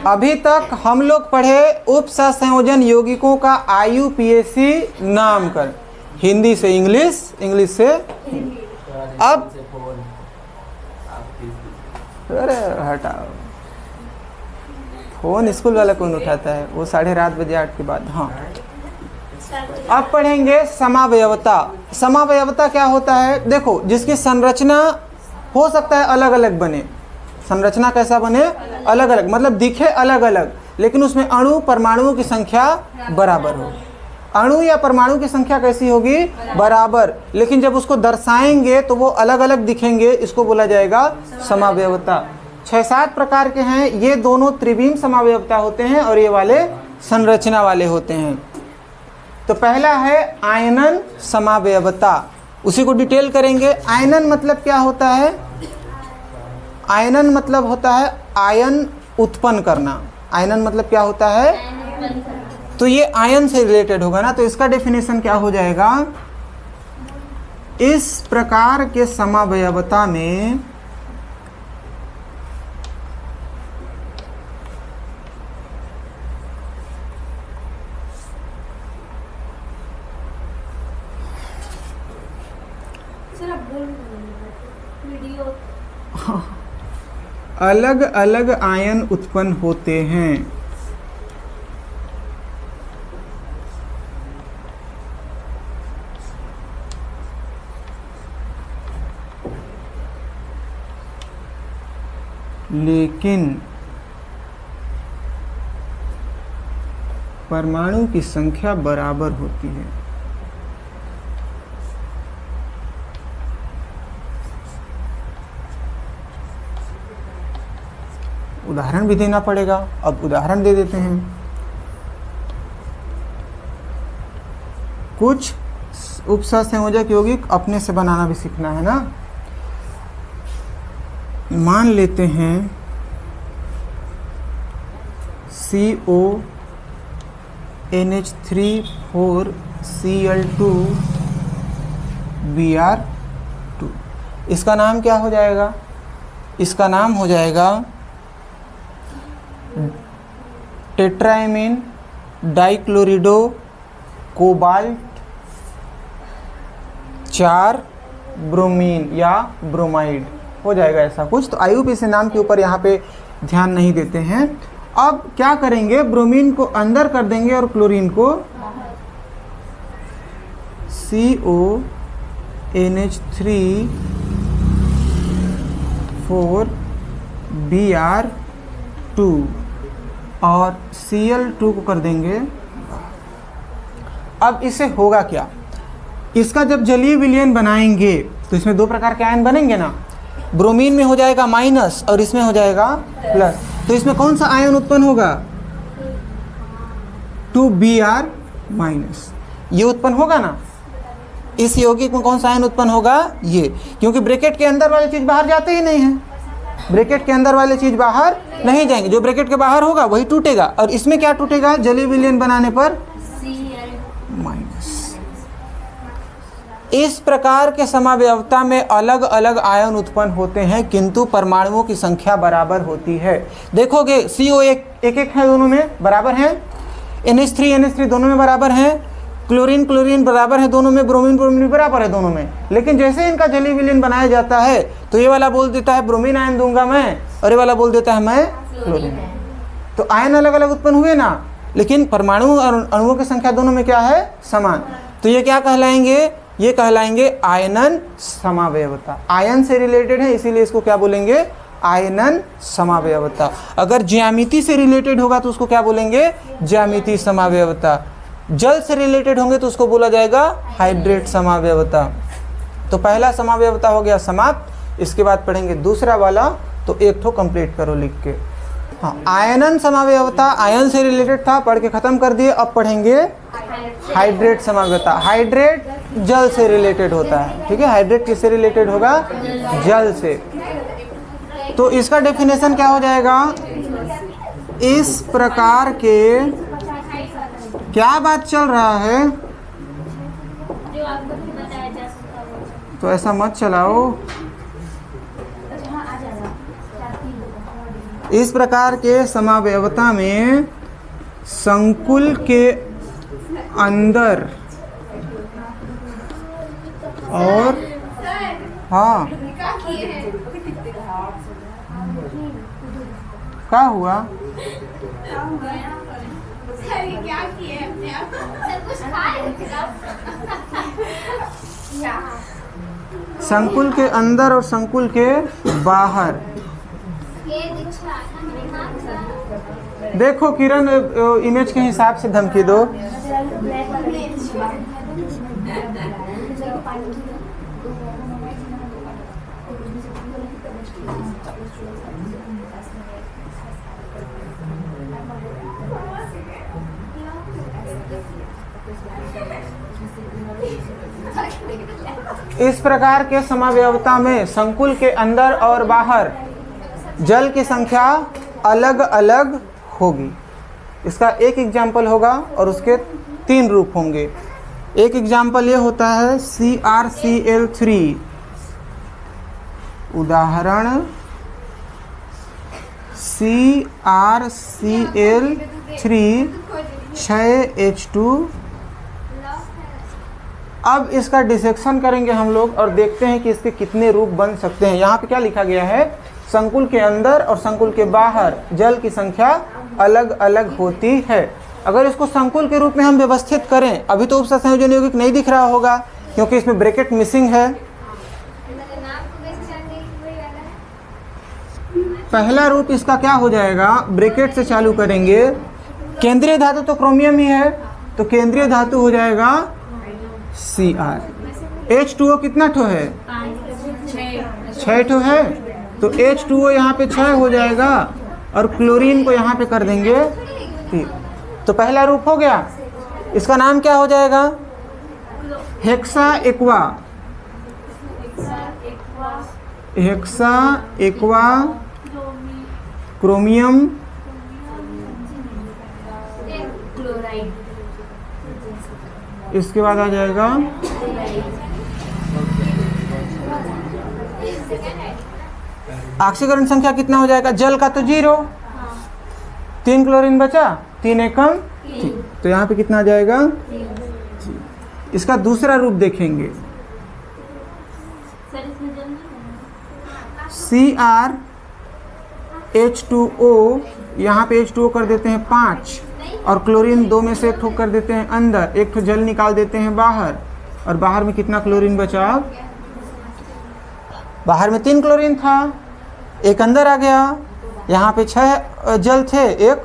अभी तक हम लोग पढ़े उपसंयोजन यौगिकों का IUPAC नामकरण, हिंदी से इंग्लिश, इंग्लिश से अब अरे हटाओ, फोन स्कूल वाला कौन उठाता है, वो 7:30 8 के बाद। हाँ, अब पढ़ेंगे समावयवता। समावयवता क्या होता है? देखो, जिसकी संरचना हो सकता है अलग अलग बने, संरचना कैसा बने? अलग अलग, मतलब दिखे अलग अलग, लेकिन उसमें अणु परमाणुओं की संख्या बराबर हो। अणु या परमाणु की संख्या कैसी होगी? बराबर, लेकिन जब उसको दर्शाएंगे तो वो अलग अलग दिखेंगे, इसको बोला जाएगा समावयवता। 6-7 प्रकार के हैं, ये दोनों त्रिविम समावयवता होते हैं और ये वाले संरचना वाले होते हैं। तो पहला है आयनन समावयवता, उसी को डिटेल करेंगे। आयनन मतलब क्या होता है? आयनन मतलब होता है आयन उत्पन्न करना। आयनन मतलब क्या होता है? तो ये आयन से रिलेटेड होगा ना, तो इसका डेफिनेशन क्या हो जाएगा? इस प्रकार के समावयवता में अलग अलग आयन उत्पन्न होते हैं। लेकिन परमाणु की संख्या बराबर होती है। उदाहरण भी देना पड़ेगा, अब उदाहरण दे देते हैं। कुछ उपसंयोजक यौगिक अपने से बनाना भी सीखना है ना। मान लेते हैं CONH3 4Cl2Br2, इसका नाम क्या हो जाएगा? इसका नाम हो जाएगा टेट्राएमीन डाइक्लोरिडो कोबाल्ट 4 ब्रोमीन या ब्रोमाइड हो जाएगा, ऐसा कुछ। तो IUPAC नाम के ऊपर यहाँ पे ध्यान नहीं देते हैं। अब क्या करेंगे? ब्रोमीन को अंदर कर देंगे और क्लोरीन को CONH3 4Br2 और Cl2 को कर देंगे। अब इससे होगा क्या? इसका जब जलीय विलयन बनाएंगे तो इसमें 2 प्रकार के आयन बनेंगे ना। ब्रोमीन में हो जाएगा माइनस और इसमें हो जाएगा प्लस। तो इसमें कौन सा आयन उत्पन्न होगा? 2Br-, ये उत्पन्न होगा ना। इस यौगिक में कौन सा आयन उत्पन्न होगा? ये, क्योंकि ब्रैकेट के अंदर वाली चीज बाहर जाते ही नहीं है। ब्रैकेट के अंदर वाली चीज बाहर नहीं जाएंगे, जो ब्रैकेट के बाहर होगा वही टूटेगा। और इसमें क्या टूटेगा? जलीय विलयन बनाने पर माइनस। इस प्रकार के समावयवता में अलग अलग आयन उत्पन्न होते हैं, किंतु परमाणुओं की संख्या बराबर होती है। देखोगे CO एक है, दोनों में बराबर हैं। NH3 दोनों में बराबर हैं। क्लोरीन बराबर है दोनों में। ब्रोमीन बराबर है दोनों में। लेकिन जैसे इनका जलीय विलयन बनाया जाता है तो ये वाला बोल देता है ब्रोमीन आयन दूंगा मैं, और ये वाला बोल देता है मैं क्लोरीन। तो आयन अलग अलग उत्पन्न हुए ना, लेकिन परमाणु और अणुओं की संख्या दोनों में क्या है? समान। तो ये क्या कहलाएंगे? ये कहलाएंगे आयनन समावयवता। आयन से रिलेटेड है, इसीलिए इसको क्या बोलेंगे? आयनन समावयवता। अगर ज्यामिति से रिलेटेड होगा तो उसको क्या बोलेंगे? ज्यामिति समावयवता। जल से रिलेटेड होंगे तो उसको बोला जाएगा हाइड्रेट समावयवता। तो पहला समावयवता हो गया समाप्त। इसके बाद पढ़ेंगे दूसरा वाला, तो एक ठो कंप्लीट करो लिख के। हाँ, आयनन समावयवता आयन से रिलेटेड था, पढ़ के खत्म कर दिए। अब पढ़ेंगे हाइड्रेट समावयवता। हाइड्रेट जल से रिलेटेड होता है, ठीक है। हाइड्रेट किससे रिलेटेड होगा? जल से। तो इसका डेफिनेशन क्या हो जाएगा? इस प्रकार के, क्या बात चल रहा है? तो ऐसा मत चलाओ। इस प्रकार के समावयवता में संकुल के अंदर और हाँ क्या हुआ? संकुल के अंदर और संकुल के बाहर। देखो किरण, इमेज के हिसाब से धमकी दो। इस प्रकार के समावयवता में संकुल के अंदर और बाहर जल की संख्या अलग अलग होगी। इसका एक एग्जाम्पल होगा और उसके 3 रूप होंगे। एक एग्जाम्पल ये होता है CrCl3, उदाहरण CrCl3 6H2। अब इसका डिसेक्शन करेंगे हम लोग और देखते हैं कि इसके कितने रूप बन सकते हैं। यहाँ पे क्या लिखा गया है? संकुल के अंदर और संकुल के बाहर जल की संख्या अलग अलग होती है। अगर इसको संकुल के रूप में हम व्यवस्थित करें, अभी तो उपसंयोजन यौगिक नहीं दिख रहा होगा क्योंकि इसमें ब्रैकेट मिसिंग है। पहला रूप इसका क्या हो जाएगा? ब्रैकेट से चालू करेंगे। केंद्रीय धातु तो क्रोमियम ही है, तो केंद्रीय धातु हो जाएगा Cr। H2O कितना ठो है? 6 ठो है, तो H2O यहाँ पे 6 हो जाएगा और क्लोरीन को यहाँ पे कर देंगे 3। तो पहला रूप हो गया। इसका नाम क्या हो जाएगा? Hexa aqua. Hexa aqua chromium इसके बाद आ जाएगा ऑक्सीकरण संख्या कितना हो जाएगा? जल का तो 0, 3 क्लोरीन बचा, 3 एकम 3, तो यहाँ पे कितना आ जाएगा? इसका दूसरा रूप देखेंगे। CrH2O, यहाँ पे H2O कर देते हैं 5 और क्लोरीन 2 में से 1 ठो कर देते हैं अंदर, 1 ठो जल निकाल देते हैं बाहर, और बाहर में कितना क्लोरीन बचा? बाहर में 3 क्लोरीन था, 1 अंदर आ गया। यहाँ पे 6 जल थे, 1।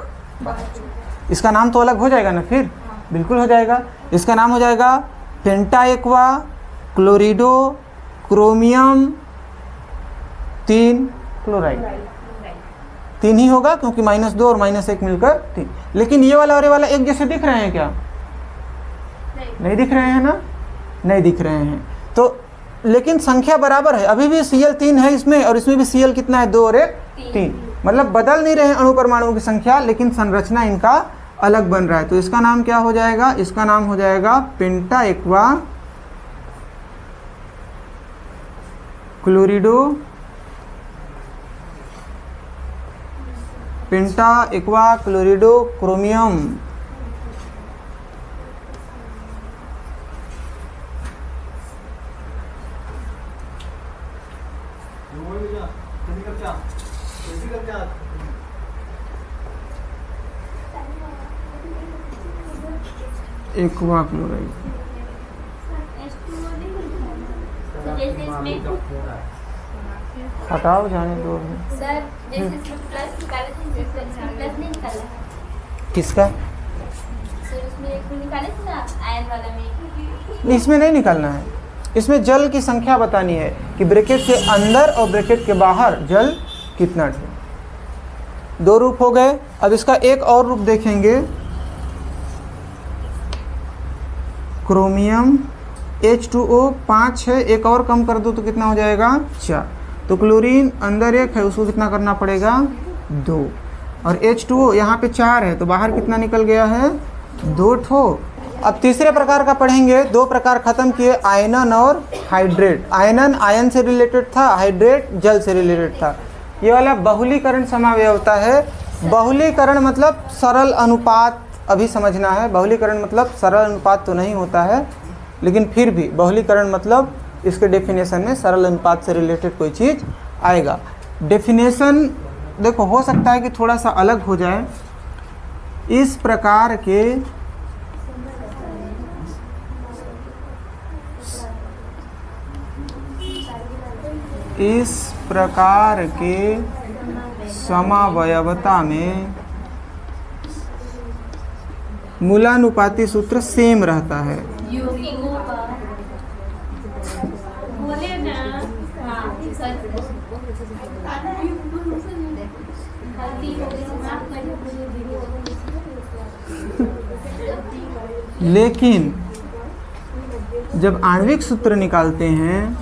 इसका नाम तो अलग हो जाएगा ना? फिर बिल्कुल हो जाएगा। इसका नाम हो जाएगा पेंटा एक्वा क्लोरिडो क्रोमियम 3 क्लोराइड। 3 ही होगा क्योंकि -2 और -1 मिलकर 3। लेकिन ये वाला और ये वाला एक जैसे दिख रहे हैं क्या? नहीं दिख रहे हैं ना? नहीं दिख रहे हैं। तो लेकिन संख्या बराबर है। अभी भी Cl 3 है इसमें, और इसमें भी Cl कितना है? 2 और 1 3। मतलब बदल नहीं रहे हैं अणु परमाणुओं की संख्या, लेकिन संरचना इनका अलग बन रहा है। तो इसका नाम क्या हो जाएगा? इसका नाम हो जाएगा पेंटा एक्वा क्लोरिडो पेंटा एक्वा क्लोरिडो क्रोमियम। Aqua chloride. हटाओ, जाने दो। सर जैसे इसमें प्लस निकाले थे, इसमें प्लस नहीं निकाला। किसका? सर उसमें एक निकाले थे ना, आयन वाला में। इसमें नहीं निकालना है। इसमें जल की संख्या बतानी है कि ब्रैकेट के अंदर और ब्रैकेट के बाहर जल कितना है। 2 रूप हो गए। अब इसका एक और रूप देखेंगे। क्रोमियम H2O 5 है, एक और कम कर दो तो कितना हो जाएगा? 4। तो क्लोरीन अंदर 1 है, उसको कितना करना पड़ेगा? 2। और H2O यहाँ पे 4 है, तो बाहर कितना निकल गया है? 2 ठो। अब तीसरे प्रकार का पढ़ेंगे। 2 प्रकार खत्म किए, आयनन और हाइड्रेट। आयनन आयन से रिलेटेड था, हाइड्रेट जल से रिलेटेड था। ये वाला बहुलीकरण समावयवता है। बहुलीकरण मतलब सरल अनुपात, अभी समझना है। बहुलीकरण मतलब सरल अनुपात तो नहीं होता है, लेकिन फिर भी बहुलीकरण मतलब इसके डेफिनेशन में सरल अनुपात से रिलेटेड कोई चीज़ आएगा। डेफिनेशन देखो हो सकता है कि थोड़ा सा अलग हो जाए। इस प्रकार के समावयवता में मूलानुपाती सूत्र सेम रहता है। बोले ना, हाँ, लेकिन जब आणविक सूत्र निकालते हैं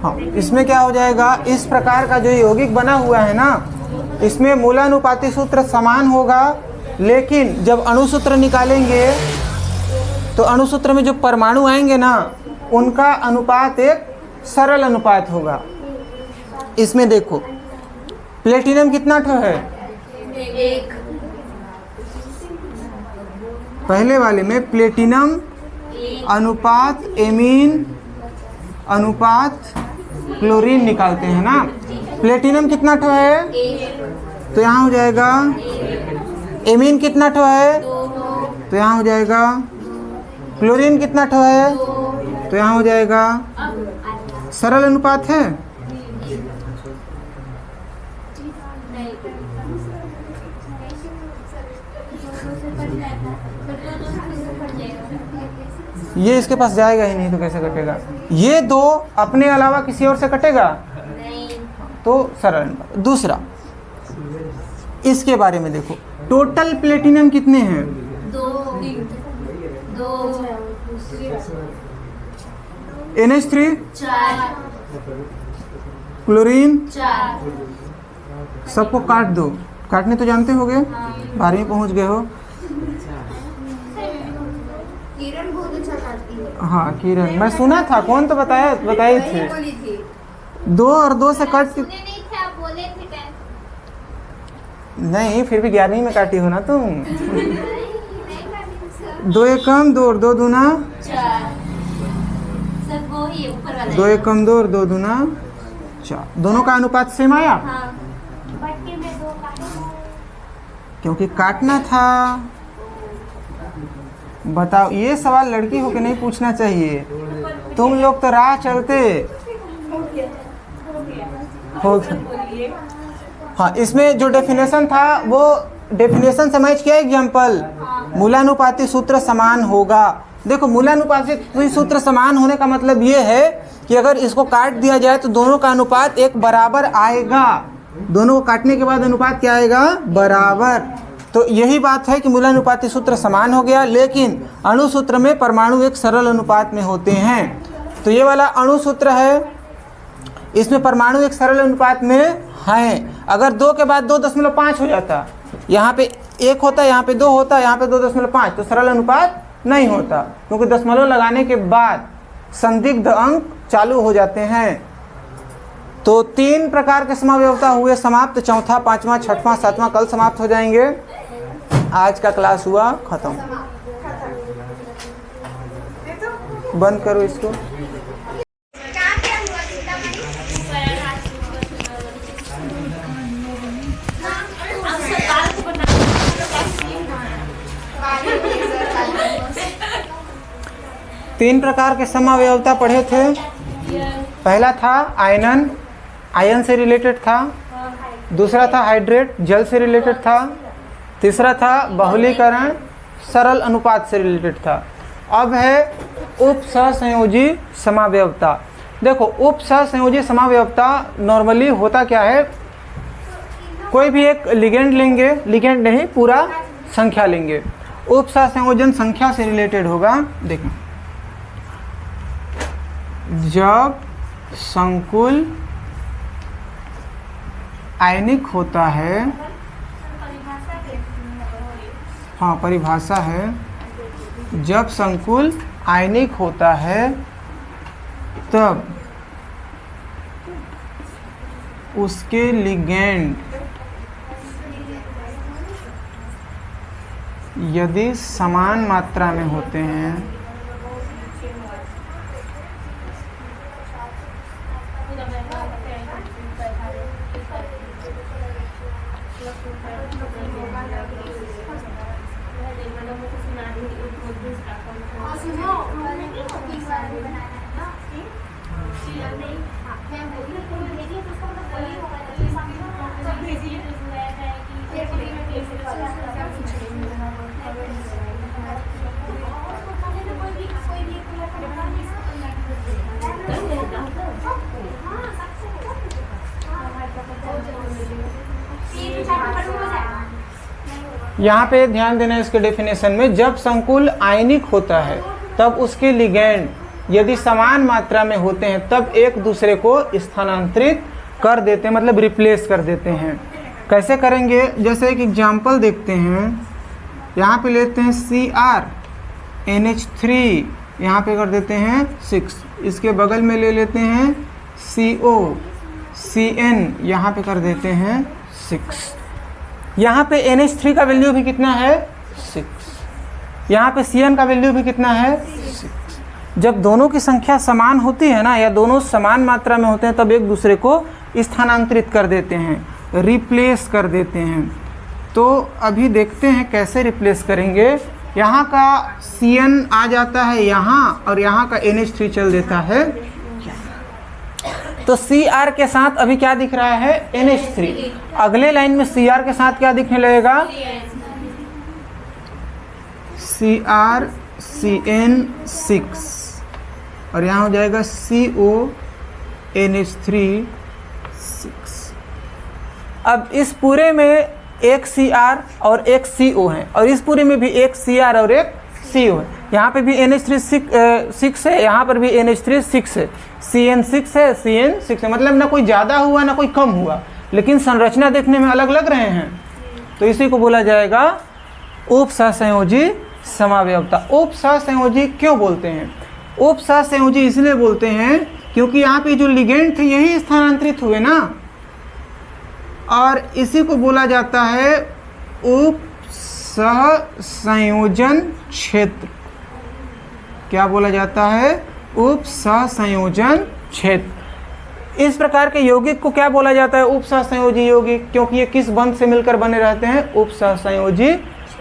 हाँ, इसमें क्या हो जाएगा, इस प्रकार का जो यौगिक बना हुआ है ना, इसमें मूलानुपाती सूत्र समान होगा, लेकिन जब अणुसूत्र निकालेंगे तो अणुसूत्र में जो परमाणु आएंगे ना, उनका अनुपात एक सरल अनुपात होगा। इसमें देखो प्लेटिनम कितना ठो है, एक। पहले वाले में प्लेटिनम अनुपात एमीन अनुपात क्लोरीन निकालते हैं ना। प्लेटिनम कितना ठो है, तो यहाँ हो जाएगा। एमीन कितना ठो है, तो यहाँ हो जाएगा। क्लोरीन कितना ठो है, तो यहाँ हो जाएगा। सरल अनुपात है। ये इसके पास जाएगा ही नहीं तो कैसे कटेगा। ये दो अपने अलावा किसी और से कटेगा तो सरल अनुपात। दूसरा, इसके बारे में देखो, टोटल प्लेटिनम कितने हैं, NH3 क्लोरीन, सबको काट दो। काटने तो जानते होगे, 12वीं पहुंच गए हो। किरण बहुत अच्छा काटती है। हाँ किरण, मैं सुना था, कौन तो बताए थे। बोली थी। 2 और 2 से कट सुने नहीं थे, आप बोले थे क्या? नहीं, फिर भी 11वीं में काटी हो ना तुम। नहीं काटी सर। 2 एकम 2 और 2 दूना 4। सब वो ही ऊपर वाला। 2 एकम 2 और 2 दूना 4। दोनों का अनुपात सेम आया, हाँ। बट्टे में 2 काटो। क्योंकि काटना था। बताओ, ये सवाल लड़की होके नहीं पूछना चाहिए। तुम लोग तो राह चलते हो गया। हाँ, इसमें जो डेफिनेशन था वो डेफिनेशन समझ किया। एग्जाम्पल, मूलानुपाती सूत्र समान होगा। देखो, मूलानुपाती सूत्र समान होने का मतलब ये है कि अगर इसको काट दिया जाए तो दोनों का अनुपात एक बराबर आएगा। दोनों को काटने के बाद अनुपात क्या आएगा, बराबर। तो यही बात है कि मूलानुपाती सूत्र समान हो गया, लेकिन अणु सूत्र में परमाणु एक सरल अनुपात में होते हैं। तो ये वाला अणु सूत्र है, इसमें परमाणु एक सरल अनुपात में हैं। अगर 2 के बाद 2.5 हो जाता, यहाँ पे 1 होता, यहाँ पे 2 होता, यहाँ पे 2.5, तो सरल अनुपात नहीं होता, क्योंकि दशमलव लगाने के बाद संदिग्ध अंक चालू हो जाते हैं। तो 3 प्रकार के समावयवता हुए समाप्त। चौथा, 5वां, 6वां, 7वां कल समाप्त हो जाएंगे। आज का क्लास हुआ खत्म। बंद करो इसको। तीन प्रकार के समावयवता पढ़े थे। पहला था आयनन, आयन से रिलेटेड था। दूसरा था हाइड्रेट, जल से रिलेटेड था। तीसरा था बहुलीकरण, सरल अनुपात से रिलेटेड था। अब है उप सहसंयोजी समावयवता। देखो, उप सहसंयोजी समावयवता नॉर्मली होता क्या है, कोई भी एक लिगेंड लेंगे, लिगेंड नहीं पूरा संख्या लेंगे, उप सहसंयोजन संख्या से रिलेटेड होगा। देखो, जब संकुल आयनिक होता है, हाँ परिभाषा है, जब संकुल आयनिक होता है तब उसके लिगेंड यदि समान मात्रा में होते हैं यहाँ पे ध्यान देना इसके डेफिनेशन में, जब संकुल आयनिक होता है तब उसके लिगेंड यदि समान मात्रा में होते हैं तब एक दूसरे को स्थानांतरित कर देते हैं, मतलब रिप्लेस कर देते हैं। कैसे करेंगे, जैसे एक एग्जांपल देखते हैं। यहाँ पे लेते हैं CrNH3, यहाँ पे कर देते हैं 6, इसके बगल में ले लेते हैं COCN, यहाँ पे कर देते हैं 6। यहाँ पे NH3 का वैल्यू भी कितना है 6, यहाँ पे Cn का वैल्यू भी कितना है 6। जब दोनों की संख्या समान होती है ना, या दोनों समान मात्रा में होते हैं, तब एक दूसरे को स्थानांतरित कर देते हैं, रिप्लेस कर देते हैं। तो अभी देखते हैं कैसे रिप्लेस करेंगे। यहाँ का Cn आ जाता है यहाँ, और यहाँ का NH3 चल देता है। तो Cr के साथ अभी क्या दिख रहा है NH3, अगले लाइन में Cr के साथ क्या दिखने लगेगा CrCN6, और यहाँ हो जाएगा CONH3 6। अब इस पूरे में एक Cr और एक CO है, और इस पूरे में भी एक Cr और एक CO है। यहाँ पे भी NH3 6 है, यहाँ पर भी NH3 6 है, CN6 है, CN6 है, मतलब ना कोई ज़्यादा हुआ ना कोई कम हुआ, लेकिन संरचना देखने में अलग लग रहे हैं। तो इसी को बोला जाएगा उपसहसंयोजी समावयवता। उपसहसंयोजी क्यों बोलते हैं? उपसहसंयोजी इसलिए बोलते हैं क्योंकि यहाँ पे जो लिगेंड थे यही स्थानांतरित हुए ना, और इसी को बोला जाता है उपसहसंयोजन क्षेत्र। क्या बोला जाता है? उपसहसंयोजन क्षेत्र। इस प्रकार के यौगिक को क्या बोला जाता है? उपसहसंयोजी यौगिक, क्योंकि ये किस बंध से मिलकर बने रहते हैं? उपसहसंयोजी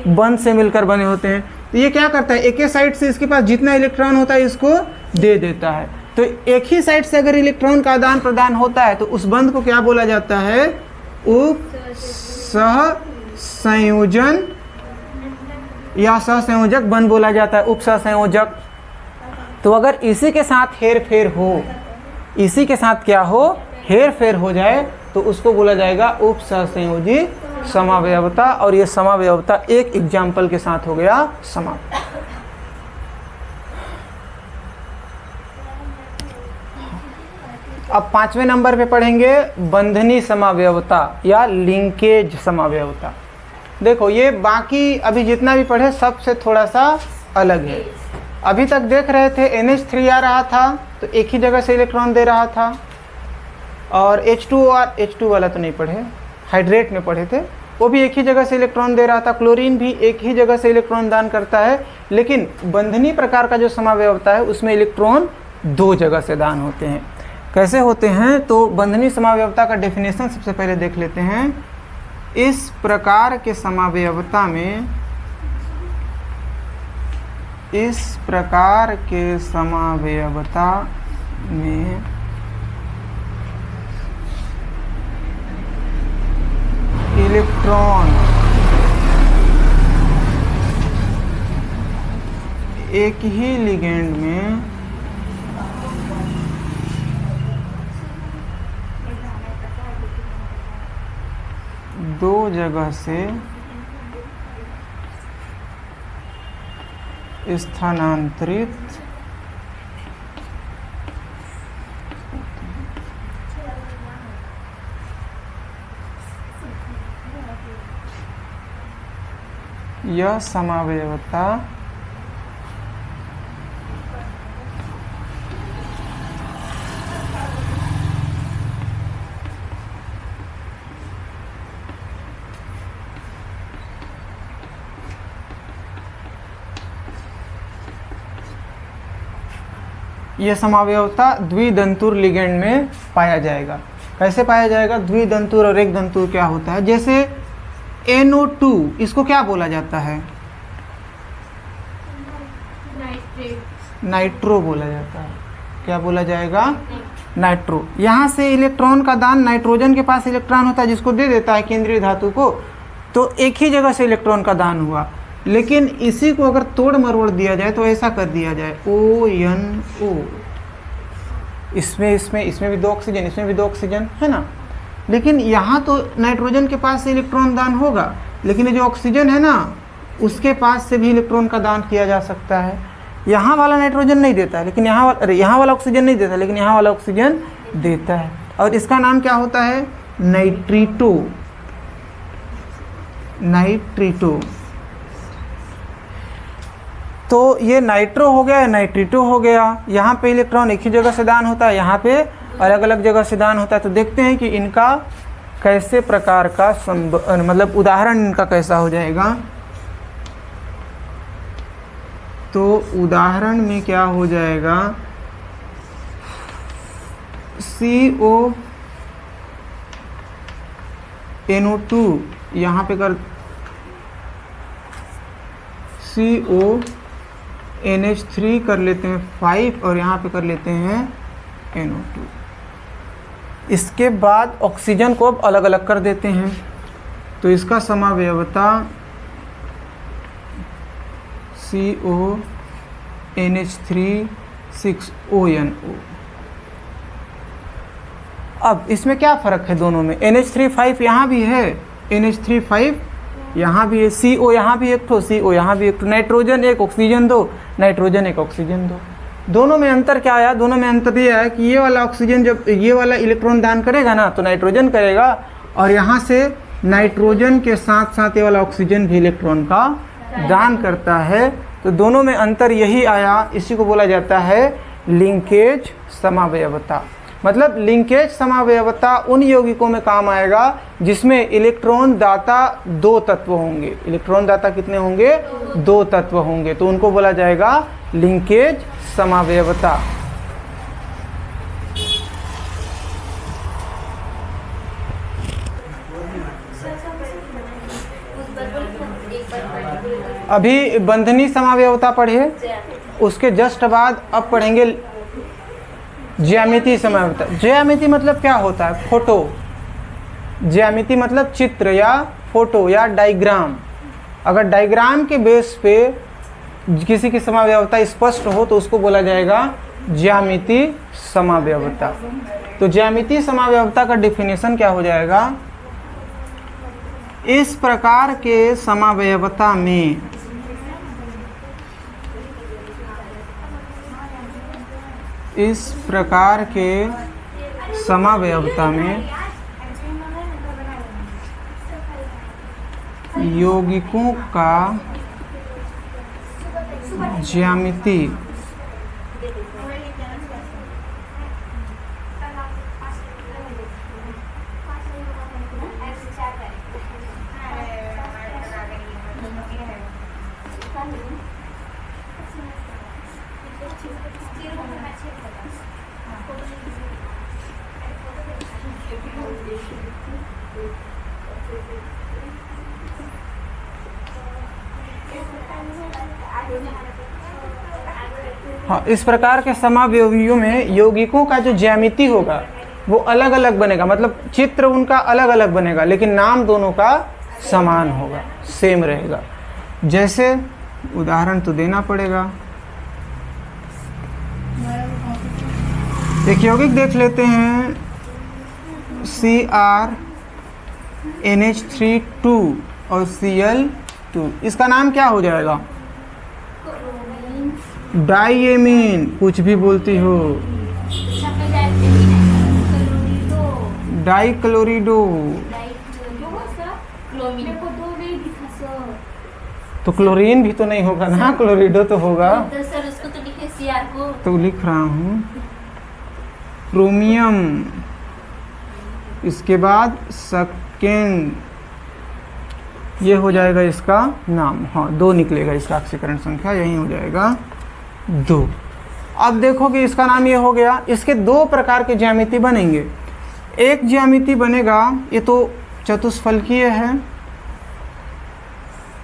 बंध से मिलकर बने होते हैं। तो ये क्या करता है, एक ही साइड से इसके पास जितना इलेक्ट्रॉन होता है इसको दे देता है। तो एक ही साइड से अगर इलेक्ट्रॉन का आदान प्रदान होता है तो उस बंध को क्या बोला जाता है? उपसहसंयोजन या सहसंयोजक बंध बोला जाता है, उपसहसंयोजक। तो अगर इसी के साथ हेर फेर हो, इसी के साथ क्या हो, हेर फेर हो जाए, तो उसको बोला जाएगा उपसहसंयोजी समावयवता। और ये समावयवता एक एग्जाम्पल के साथ हो गया समाप्त। अब 5वें नंबर पे पढ़ेंगे बंधनी समावयवता या लिंकेज समावयवता। देखो ये बाकी अभी जितना भी पढ़े सबसे थोड़ा सा अलग है। अभी तक देख रहे थे NH3 आ रहा था तो एक ही जगह से इलेक्ट्रॉन दे रहा था, और H2 और H2 वाला तो नहीं पढ़े, हाइड्रेट में पढ़े थे, वो भी एक ही जगह से इलेक्ट्रॉन दे रहा था। क्लोरीन भी एक ही जगह से इलेक्ट्रॉन दान करता है, लेकिन बंधनी प्रकार का जो समावयवता है उसमें इलेक्ट्रॉन 2 जगह से दान होते हैं। कैसे होते हैं? तो बंधनी समावयवता का डेफिनेशन सबसे पहले देख लेते हैं। इस प्रकार के समावयवता में, इस प्रकार के समावयवता में इलेक्ट्रॉन एक ही लिगेंड में दो जगह से स्थानांतरित यह समावयवता यह समावयवता द्विदंतुर लिगेंड में पाया जाएगा। कैसे पाया जाएगा? द्विदंतुर और एक दंतुर क्या होता है? जैसे NO2 इसको क्या बोला जाता है? नाइट्रो बोला जाता है। क्या बोला जाएगा? नाइट्रो। यहाँ से इलेक्ट्रॉन का दान, नाइट्रोजन के पास इलेक्ट्रॉन होता है जिसको दे देता है केंद्रीय धातु को, तो एक ही जगह से इलेक्ट्रॉन का दान हुआ। लेकिन इसी को अगर तोड़ मरोड़ दिया जाए तो ऐसा कर दिया जाए ONO, इसमें भी 2 ऑक्सीजन, इसमें भी 2 ऑक्सीजन, है ना। लेकिन यहाँ तो नाइट्रोजन के पास से इलेक्ट्रॉन दान होगा, लेकिन ये जो ऑक्सीजन है ना उसके पास से भी इलेक्ट्रॉन का दान किया जा सकता है। यहाँ वाला नाइट्रोजन नहीं देता है, लेकिन यहाँ वाला ऑक्सीजन नहीं देता, लेकिन यहाँ वाला ऑक्सीजन देता है। और इसका नाम क्या होता है? नाइट्रीटो। नाइट्रीटो। तो ये नाइट्रो हो गया, नाइट्रीटो हो गया। यहाँ पे इलेक्ट्रॉन एक ही जगह से दान होता है, यहाँ पे अलग अलग जगह से दान होता है। तो देखते हैं कि इनका कैसे प्रकार का मतलब उदाहरण इनका कैसा हो जाएगा। तो उदाहरण में क्या हो जाएगा? CONO2 यहाँ पे कर CONH3 कर लेते हैं 5 और यहाँ पे कर लेते हैं NO2। इसके बाद ऑक्सीजन को अब अलग अलग कर देते हैं। तो इसका समावयवता CONH3 6ONO। अब इसमें क्या फ़र्क है दोनों में? NH3 5 यहाँ भी है, NH3 5 यहाँ भी है, CO यहाँ भी एक ठो, CO यहाँ भी एक ठो। Nitrogen 1 oxygen 2, nitrogen 1 oxygen 2। दोनों में अंतर क्या आया? दोनों में अंतर ये है कि ये वाला ऑक्सीजन जब ये वाला इलेक्ट्रॉन दान करेगा ना तो नाइट्रोजन करेगा, और यहाँ से नाइट्रोजन के साथ साथ ये वाला ऑक्सीजन भी इलेक्ट्रॉन का दान करता है। तो दोनों में अंतर यही आया। इसी को बोला जाता है लिंकेज समावयवता। मतलब लिंकेज समावयवता उन यौगिकों में काम आएगा जिसमें इलेक्ट्रॉन दाता 2 तत्व होंगे। इलेक्ट्रॉन दाता कितने होंगे? 2 तत्व होंगे। तो उनको बोला जाएगा लिंकेज समावयवता। अभी बंधनी समावयवता पढ़े, उसके जस्ट बाद अब पढ़ेंगे ज्यामिति समावयवता। ज्यामिति मतलब क्या होता है? फोटो। ज्यामिति मतलब चित्र या फोटो या डायग्राम। अगर डायग्राम के बेस पे किसी की समावयवता स्पष्ट हो तो उसको बोला जाएगा ज्यामिति समावयवता। तो ज्यामिति समावयवता का डेफिनेशन क्या हो जाएगा? इस प्रकार के समावयवता में यौगिकों का ज्यामिति हाँ, इस प्रकार के समावयवियों में यौगिकों का जो ज्यामिति होगा वो अलग अलग बनेगा। मतलब चित्र उनका अलग अलग बनेगा, लेकिन नाम दोनों का समान होगा, सेम रहेगा। जैसे उदाहरण तो देना पड़ेगा। एक यौगिक देख लेते हैं CrNH3 और Cl2। इसका नाम क्या हो जाएगा? डाइएमीन। कुछ भी बोलती हो। डाइक्लोरिडो। तो क्लोरीन भी तो नहीं होगा ना, क्लोरिडो तो होगा। तो सर उसको तो लिखे सीआर को। तो लिख रहा हूँ क्रोमियम, इसके बाद सेकेंड, ये हो जाएगा इसका नाम। हाँ 2 निकलेगा इसका ऑक्सीकरण संख्या, यही हो जाएगा 2। अब देखो कि इसका नाम ये हो गया। इसके 2 प्रकार के ज्यामिति बनेंगे। एक ज्यामिति बनेगा, ये तो चतुष्फलकीय है,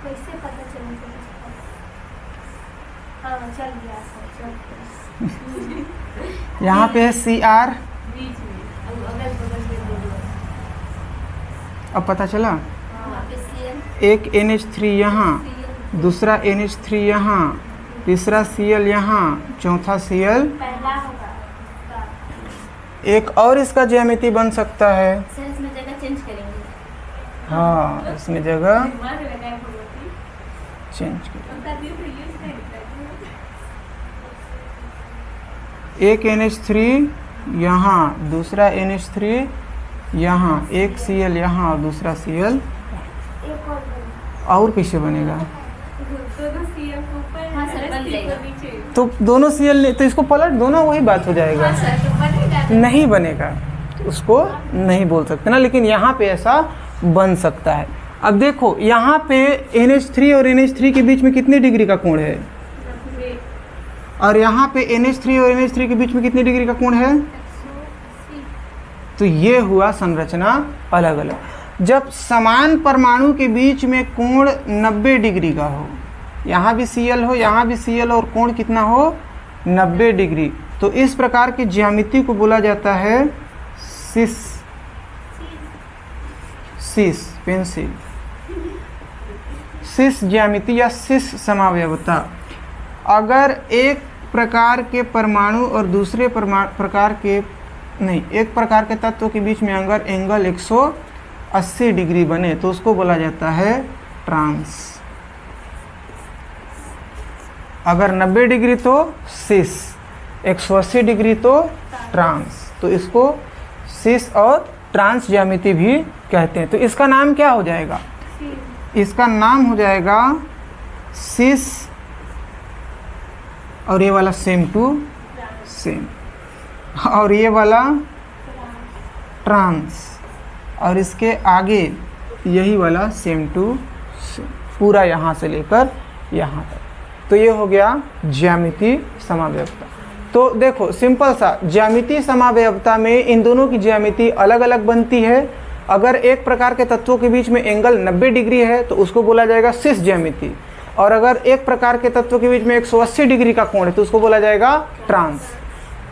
कैसे पता चलेगा? हाँ चल गया सर, चल। यहाँ पे है Cr, बीच में अब अगल बगल में दो। अब पता चला। वहाँ पे सीएल, एक NH3 यहाँ, दूसरा NH3 यहाँ, तीसरा Cl यहाँ, चौथा Cl। पहला होगा उसका। एक और इसका ज्यामिति बन सकता है। सर इसमें जगह चेंज करेंगे। हाँ इसमें जगह दिमाग लगाए भगवती। चेंज कर। उनका दिल तो यूज नहीं करता एक NH3 यहाँ, दूसरा NH3 यहाँ, एक Cl यहाँ और दूसरा Cl। एक और कैसे बनेगा? दोनों सीएल को ऊपर। हाँ सर बन जाएगा नीचे। तो दोनों Cl, तो इसको पलट दो ना, वही बात हो जाएगा। हाँ सर तो बनेगा। नहीं बनेगा, उसको नहीं बोल सकते ना, लेकिन यहाँ पे ऐसा बन सकता है। अब देखो यहाँ पे NH3 और NH3 के बीच में कितनी डिग्री का कोण है, और यहाँ पे NH3 और NH3 के बीच में कितनी डिग्री का कोण है। तो ये हुआ संरचना अलग अलग। जब समान परमाणु के बीच में कोण 90 डिग्री का हो, यहाँ भी Cl हो, यहाँ भी Cl, और कोण कितना हो 90 डिग्री, तो इस प्रकार की ज्यामिति को बोला जाता है सिस, सिस पेंसिल, सिस ज्यामिति या सिस समावयवता। अगर एक प्रकार के परमाणु और दूसरे प्रकार के नहीं, एक प्रकार के तत्व के बीच में अगर एंगल 180 डिग्री बने तो उसको बोला जाता है ट्रांस। अगर 90 डिग्री तो सिस, 180 डिग्री तो ट्रांस। तो इसको सिस और ट्रांस ज्यामिति भी कहते हैं। तो इसका नाम क्या हो जाएगा? इसका नाम हो जाएगा सिस, और ये वाला सेम टू सेम, और ये वाला ट्रांस, और इसके आगे यही वाला सेम टू सेम, पूरा यहाँ से लेकर यहाँ तक। तो ये हो गया ज्यामिति समावयवता। तो देखो सिंपल सा, ज्यामिति समावयवता में इन दोनों की ज्यामिति अलग अलग बनती है। अगर एक प्रकार के तत्वों के बीच में एंगल 90 डिग्री है तो उसको बोला जाएगा सिस ज्यामिति, और अगर एक प्रकार के तत्व के बीच में 180 डिग्री का कोण है तो उसको बोला जाएगा ट्रांस।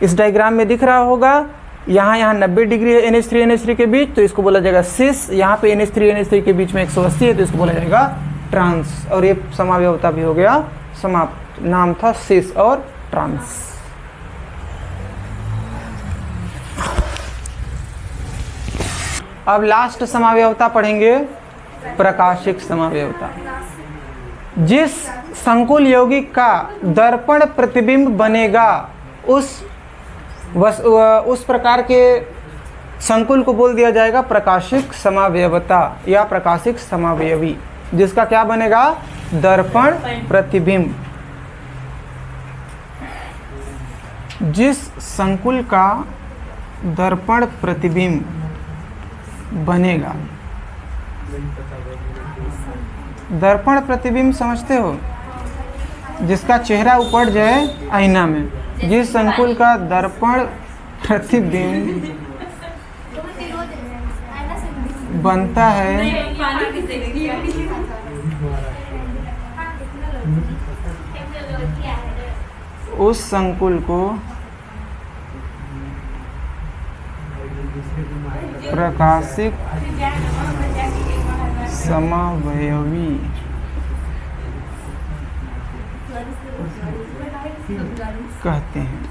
इस डायग्राम में दिख रहा होगा, यहाँ 90 डिग्री है NH3 के बीच, तो इसको बोला जाएगा सिस। यहाँ पे NH3 के बीच में 180 है तो इसको बोला जाएगा ट्रांस। और ये समावयवता भी हो गया समाप्त। नाम था सिस और ट्रांस। अब लास्ट समावयवता पढ़ेंगे, प्रकाशिक समावयवता। जिस संकुल यौगिक का दर्पण प्रतिबिंब बनेगा उस प्रकार के संकुल को बोल दिया जाएगा प्रकाशिक समावयवता या प्रकाशिक समावयवी। जिसका क्या बनेगा? दर्पण प्रतिबिंब। जिस संकुल का दर्पण प्रतिबिंब बनेगा, दर्पण प्रतिबिंब समझते हो? जिसका चेहरा उपड़ जाए आईना में, जिस संकुल का दर्पण प्रतिबिंब बनता है उस संकुल को प्रकाशिक समावयवी कहते हैं।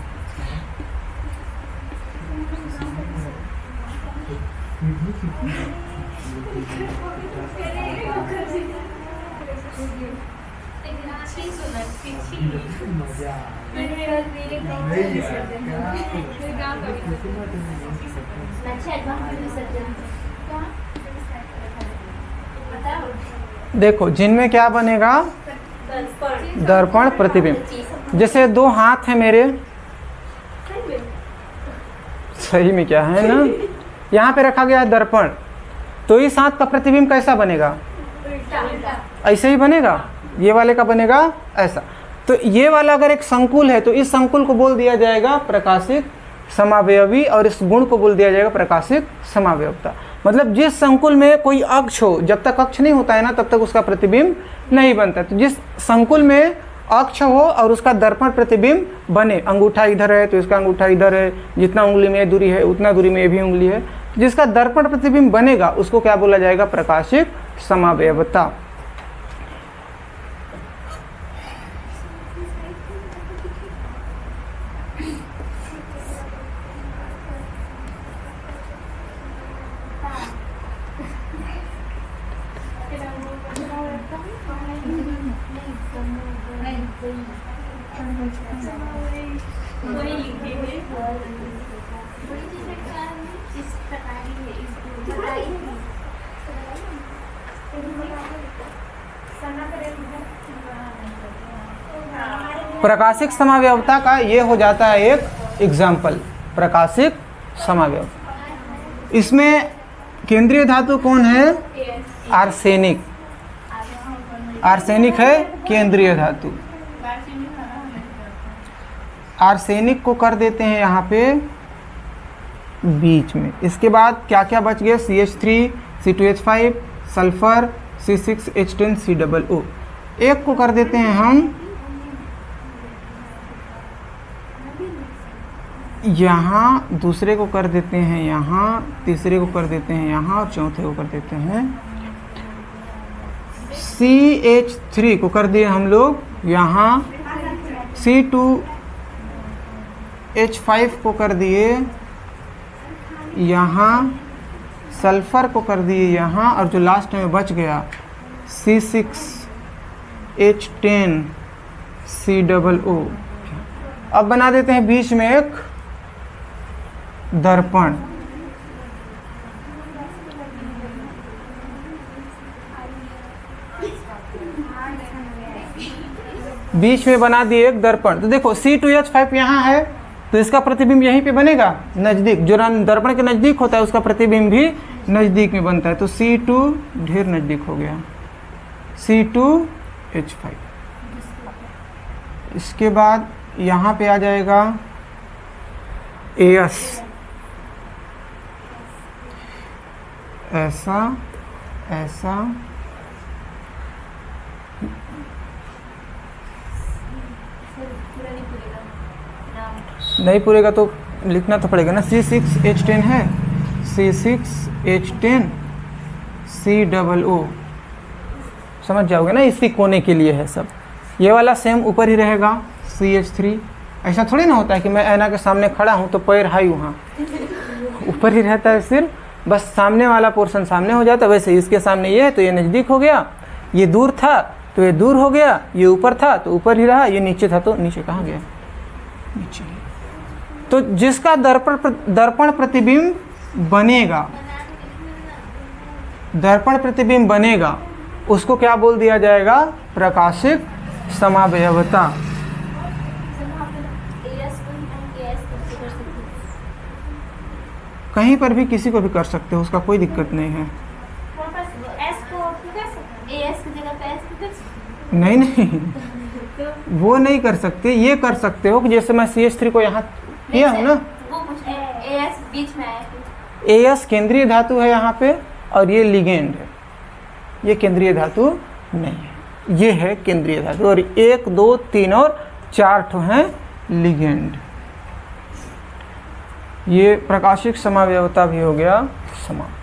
देखो जिनमें क्या बनेगा? दर्पण प्रतिबिंब। जैसे दो हाथ हैं मेरे, सही में क्या है ना, यहाँ पे रखा गया है दर्पण, तो इस हाथ का प्रतिबिंब कैसा बनेगा? ऐसे ही बनेगा। ये वाले का बनेगा ऐसा। तो ये वाला अगर एक संकुल है तो इस संकुल को बोल दिया जाएगा प्रकाशिक समावयवी और इस गुण को बोल दिया जाएगा प्रकाशिक समावयवता। मतलब जिस संकुल में कोई अक्ष हो, जब तक अक्ष नहीं होता है ना तब तक उसका प्रतिबिंब नहीं बनता। तो जिस संकुल में अक्ष हो और उसका दर्पण प्रतिबिंब बने, अंगूठा इधर है तो इसका अंगूठा इधर है, जितना उंगली में दूरी है उतना दूरी में ये भी उंगली है, जिसका दर्पण प्रतिबिंब बनेगा उसको क्या बोला जाएगा? प्रकाशिक समावयवता। प्रकाशिक समावयवता का ये हो जाता है एक एग्जाम्पल, प्रकाशिक समावयवता। इसमें केंद्रीय धातु कौन है? आर्सेनिक। आर्सेनिक है केंद्रीय धातु। आर्सेनिक को कर देते हैं यहाँ पे बीच में। इसके बाद क्या क्या बच गए? CH3, C2H5, sulphur, C6H10, COO। एक को कर देते हैं हम यहाँ, दूसरे को कर देते हैं यहाँ, तीसरे को कर देते हैं यहाँ और चौथे को कर देते हैं। CH3 को कर दिए हम लोग यहाँ, C2H5 को कर दिए यहाँ, सल्फर को कर दिए यहाँ और जो लास्ट में बच गया C6H10 COO। अब बना देते हैं बीच में एक दर्पण। बीच में बना दिए एक दर्पण। तो देखो C2H5 यहाँ है तो इसका प्रतिबिंब यहीं पे बनेगा नज़दीक, जो दर्पण के नज़दीक होता है उसका प्रतिबिंब भी नज़दीक में बनता है। तो C2 ढेर नज़दीक हो गया, C2H5। इसके बाद यहाँ पे आ जाएगा AS, ऐसा ऐसा, नहीं पूरेगा तो लिखना तो पड़ेगा ना। C6H10 है, C6H10 COO, समझ जाओगे ना, इसी कोने के लिए है सब। ये वाला सेम ऊपर ही रहेगा CH3। ऐसा थोड़ी ना होता है कि मैं ऐना के सामने खड़ा हूँ तो पैर हाई वहाँ, ऊपर ही रहता है सिर्फ, बस सामने वाला पोर्शन सामने हो जाता है। वैसे इसके सामने ये है तो ये नज़दीक हो गया, ये दूर था तो ये दूर हो गया, ये ऊपर था तो ऊपर ही रहा, ये नीचे था तो नीचे कहाँ गया? नीचे। तो जिसका दर्पण प्रतिबिंब बनेगा, दर्पण प्रतिबिंब बनेगा उसको क्या बोल दिया जाएगा? प्रकाशिक समावयवता। कहीं पर भी किसी को भी कर सकते हो, उसका कोई दिक्कत नहीं है। नहीं नहीं वो नहीं कर सकते, ये कर सकते हो कि जैसे मैं CH3 को यहाँ किया हूँ ना, बीच में AS केंद्रीय धातु है यहाँ पे और ये लिगेंड है, ये केंद्रीय धातु नहीं है, ये है केंद्रीय धातु। और 1 2 3 और 4 ठो हैं लिगेंड। ये प्रकाशिक समावयवता भी हो गया समाप्त।